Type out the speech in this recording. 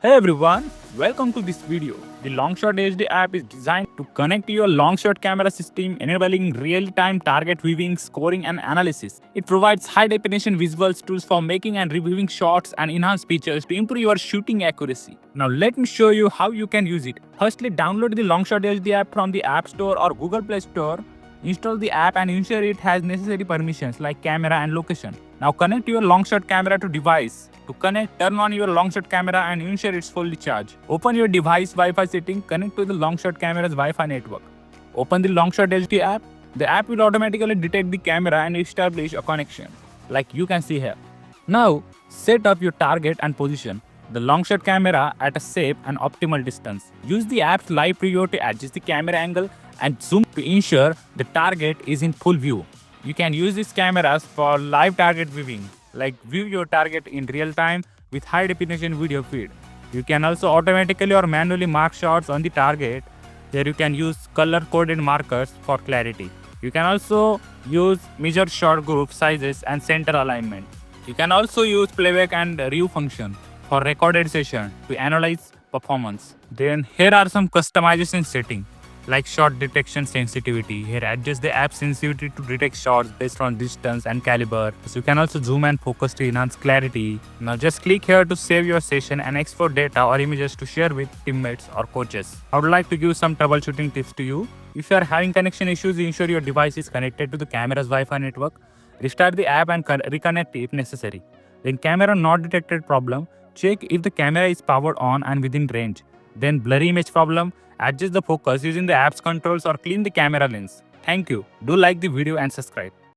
Hey everyone, welcome to this video. The LongShot HD app is designed to connect to your LongShot camera system, enabling real-time target viewing, scoring, and analysis. It provides high-definition visuals tools for making and reviewing shots and enhanced features to improve your shooting accuracy. Now let me show you how you can use it. Firstly, download the LongShot HD app from the App Store or Google Play Store. Install the app and ensure it has necessary permissions like camera and location. Now connect your LongShot camera to device. To connect, turn on your LongShot camera and ensure it's fully charged. Open your device Wi-Fi setting, connect to the LongShot camera's Wi-Fi network. Open the LongShot HD app. The app will automatically detect the camera and establish a connection, like you can see here. Now, set up your target and position the LongShot camera at a safe and optimal distance. Use the app's live preview to adjust the camera angle and zoom to ensure the target is in full view. You can use these cameras for live target viewing, like view your target in real time with high definition video feed. You can also automatically or manually mark shots on the target. There you can use color coded markers for clarity. You can also use measure shot group sizes and center alignment. You can also use playback and review function for recorded session to analyze performance. Then here are some customization settings like shot detection sensitivity. Here adjust the app sensitivity to detect shots based on distance and caliber. So you can also zoom and focus to enhance clarity. Now just click here to save your session and export data or images to share with teammates or coaches. I would like to give some troubleshooting tips to you. If you are having connection issues, ensure your device is connected to the camera's Wi-Fi network. Restart the app and reconnect if necessary. Then camera not detected problem, check if the camera is powered on and within range. Then blurry image problem, adjust the focus using the app's controls or clean the camera lens. Thank you. Do like the video and subscribe.